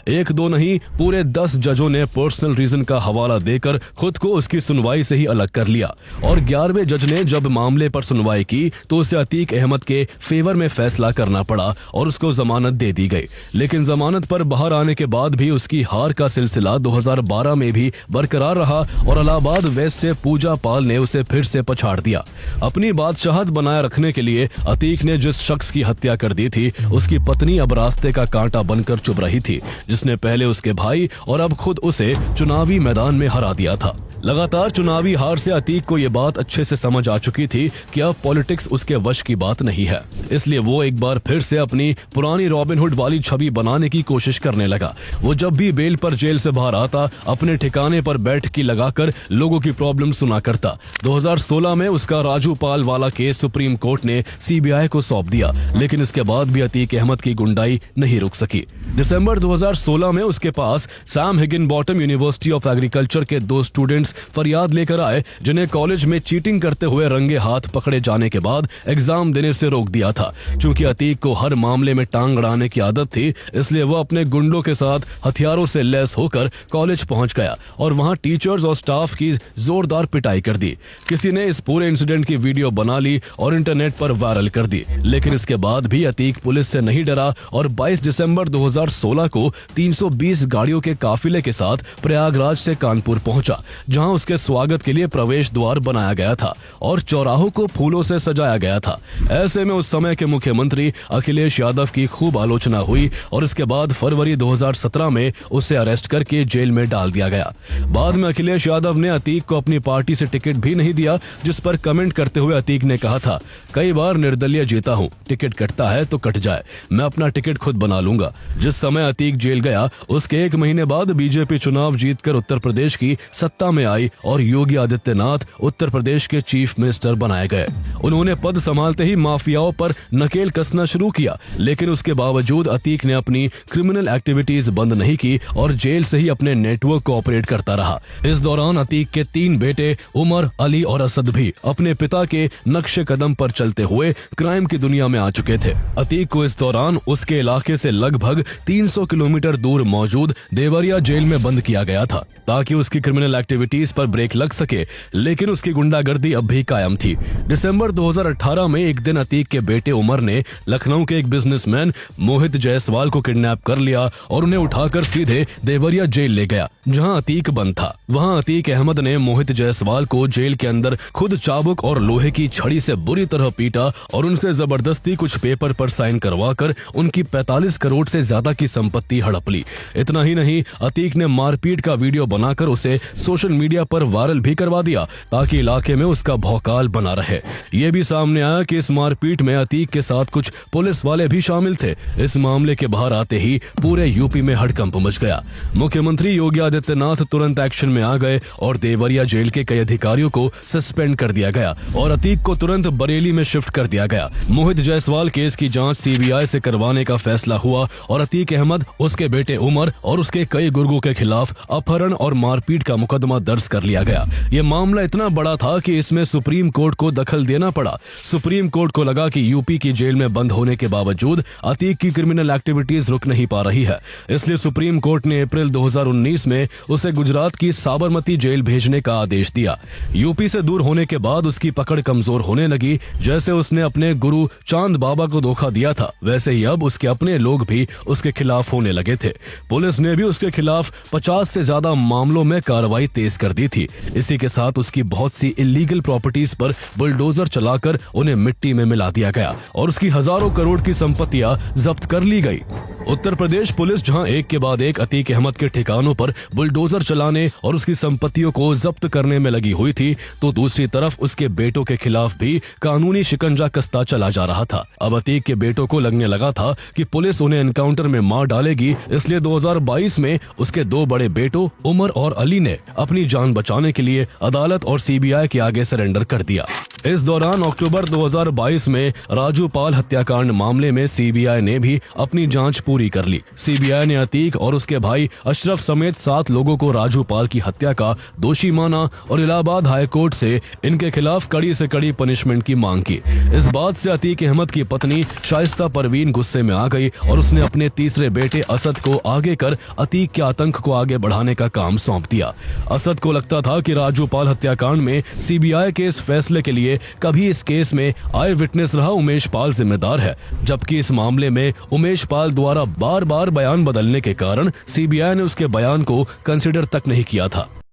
एक दो नहीं, पूरे 10 जजों ने पर्सनल रीजन का हवाला देकर खुद को उसकी सुनवाई से ही अलग कर लिया और 11वें जज ने जब मामले पर सुनवाई की तो उसे अतीक अहमद के फेवर में फैसला करना पड़ा और उसको जमानत दे दी गई। लेकिन जमानत पर बाहर आने के बाद भी उसकी हार का सिलसिला 2012 में भी बरकरार रहा और इलाहाबाद वेस्ट से पूजा पाल ने उसे फिर से पछाड़ दिया। अपनी बादशाहत बनाए रखने के लिए अतीक ने जिस शख्स की हत्या कर दी थी, उसकी पत्नी अब रास्ते का कांटा बनकर चुभ रही थी, जिसने पहले उसके भाई और अब खुद उसे चुनावी मैदान में हरा दिया था। लगातार चुनावी हार से अतीक को यह बात अच्छे से समझ आ चुकी थी कि अब पॉलिटिक्स उसके वश की बात नहीं है, इसलिए वो एक बार फिर से अपनी पुरानी रॉबिनहुड वाली छवि बनाने की कोशिश करने लगा। वो जब भी बेल पर जेल से बाहर आता अपने ठिकाने पर बैठकी लगाकर लोगों की प्रॉब्लम सुना करता। 2016 में उसका राजू पाल वाला केस सुप्रीम कोर्ट ने सीबीआई को सौंप दिया, लेकिन इसके बाद भी अतीक अहमद की गुंडाई नहीं रुक सकी। दिसंबर 2016 में उसके पास Sam Higginbottom university of agriculture के 2 स्टूडेंट्स फरियाद लेकर आए, जिन्हें कॉलेज में चीटिंग करते हुए रंगे हाथ पकड़े जाने के बाद एग्जाम देने से रोक दिया था। चूंकि अतीक को हर मामले में टांग अड़ाने की आदत थी, इसलिए वो अपने गुंडों के साथ हथियारों से लैस होकर कॉलेज पहुंच गया और वहां टीचर्स और स्टाफ की जोरदार पिटाई कर दी। किसी ने इस पूरे इंसिडेंट की वीडियो बना ली और इंटरनेट पर वायरल कर दी, लेकिन इसके बाद भी अतीक पुलिस से नहीं डरा और 22 दिसंबर 2016 को 320 गाड़ियों के काफिले के साथ प्रयागराज से कानपुर पहुंचा, जहां उसके स्वागत के लिए प्रवेश द्वार बनाया गया था और चौराहों को फूलों से सजाया गया था। ऐसे में उस समय के मुख्यमंत्री अखिलेश यादव की खूब आलोचना हुई और इसके बाद फरवरी 2017 में उसे अरेस्ट करके जेल में डाल दिया गया। बाद में अखिलेश यादव ने अतीक को अपनी पार्टी से टिकट भी नहीं दिया, जिस पर कमेंट करते हुए अतीक ने कहा था, कई बार निर्दलीय जीता हूं, टिकट कटता है तो कट जाए, मैं अपना टिकट खुद बना लूंगा। जिस समय अतीक जेल गया उसके 1 महीने बाद बीजेपी चुनाव जीतकर उत्तर प्रदेश की सत्ता में आई और योगी आदित्यनाथ उत्तर प्रदेश के चीफ मिनिस्टर बनाए गए। उन्होंने पद संभालते ही माफियाओं पर नकेल कसना शुरू किया, लेकिन उसके बावजूद अतीक ने अपनी क्रिमिनल एक्टिविटीज बंद नहीं की और जेल से ही अपने नेटवर्क को ऑपरेट करता रहा। इस दौरान अतीक के 3 बेटे उमर, अली और असद भी अपने पिता के नक्शे कदम पर चलते हुए क्राइम की दुनिया में आ चुके थे। अतीक को इस दौरान उसके इलाके से लगभग 300 किलोमीटर दूर मौजूद देवरिया जेल में बंद किया गया था, ताकि उसकी क्रिमिनल एक्टिविटीज पर ब्रेक लग सके, लेकिन उसकी गुंडागर्दी अब भी कायम थी। दिसंबर 2018 में एक दिन अतीक के बेटे उमर ने लखनऊ के एक बिजनेसमैन मोहित जायसवाल को किडनैप कर लिया और उन्हें उठाकर सीधे देवरिया जेल ले गया, जहां अतीक बंद था। वहां अतीक अहमद ने मोहित जायसवाल को जेल के अंदर खुद चाबुक और लोहे की छड़ी से बुरी तरह पीटा और उनसे जबरदस्ती कुछ पेपर पर साइन करवाकर उनकी 45 करोड़ से ज्यादा की संपत्ति हड़प ली। इतना ही नहीं, अतीक ने मारपीट का वीडियो बनाकर उसे सोशल मीडिया पर वायरल भी करवा दिया, ताकि इलाके में उसका भौकाल बना रहे। ये भी सामने आया कि इस मारपीट में अतीक के साथ कुछ पुलिस वाले भी शामिल थे। इस मामले के बाहर आते ही पूरे यूपी में हड़कंप मच गया। मुख्यमंत्री योगी आदित्यनाथ तुरंत एक्शन में आ गए और देवरिया जेल के कई अधिकारियों को सस्पेंड कर दिया गया और अतीक को तुरंत बरेली में शिफ्ट कर दिया गया। मोहित जायसवाल केस की जांच सीबीआई से करवाने का फैसला हुआ और अतीक अहमद, उसके बेटे उमर और उसके कई गुर्गों के खिलाफ अपहरण और मारपीट का मुकदमा दर्ज कर लिया गया। यह मामला इतना बड़ा था कि इसमें सुप्रीम कोर्ट को दखल देना पड़ा। सुप्रीम कोर्ट को लगा कि यूपी की जेल में बंद होने के बावजूद अतीक की क्रिमिनल एक्टिविटीज रुक नहीं पा रही है, इसलिए सुप्रीम कोर्ट ने अप्रैल 2019 में उसे गुजरात की साबरमती जेल भेजने का आदेश दिया। यूपी से दूर होने के बाद उसकी पकड़ कमजोर होने लगी। जैसे उसने अपने गुरु चांद बाबा को धोखा दिया था, वैसे ही अब उसके अपने लोग भी उसके खिलाफ होने लगे थे। पुलिस ने भी उसके खिलाफ 50 से ज्यादा मामलों में कार्रवाई तेज कर दी थी। इसी के साथ उसकी बहुत सी इलीगल प्रॉपर्टीज पर बुलडोजर चलाकर उन्हें मिट्टी में मिला दिया गया और उसकी हजारों करोड़ की संपत्तियां जब्त कर ली गई। उत्तर प्रदेश पुलिस जहां एक के बाद एक अतीक अहमद के ठिकानों पर बुलडोजर चलाने और उसकी संपत्तियों को जब्त करने में लगी हुई थी, तो दूसरी तरफ उसके बेटों के खिलाफ भी कानूनी शिकंजा कसता चला जा रहा था। अब अतीक के बेटों को लगने लगा था कि पुलिस उन्हें एनकाउंटर में मार डालेगी, इसलिए 2022 में उसके 2 बड़े बेटों उमर और अली ने अपनी जान बचाने के लिए अदालत और सीबीआई के आगे सरेंडर कर दिया। इस दौरान अक्टूबर 2022 में राजू पाल हत्याकांड मामले में सीबीआई ने भी अपनी जांच पूरी कर ली। सीबीआई ने अतीक और उसके भाई अशरफ समेत 7 लोगों को राजू पाल की हत्या का दोषी माना और इलाहाबाद हाई कोर्ट से इनके खिलाफ कड़ी से कड़ी पनिशमेंट की मांग की। इस बात से अतीक अहमद की पत्नी शाइस्ता परवीन गुस्से में आ गई और उसने अपने तीसरे बेटे असद को आगे कर अतीक के आतंक को आगे बढ़ाने का काम सौंप दिया। असद को लगता था कि राजू पाल हत्याकांड में सीबीआई के इस फैसले के लिए कभी इस केस में आई विटनेस रहा उमेश पाल जिम्मेदार है, जबकि इस मामले में उमेश पाल द्वारा बार बार बयान बदलने के कारण सीबीआई ने उसके बयान को कंसिडर तक नहीं किया था।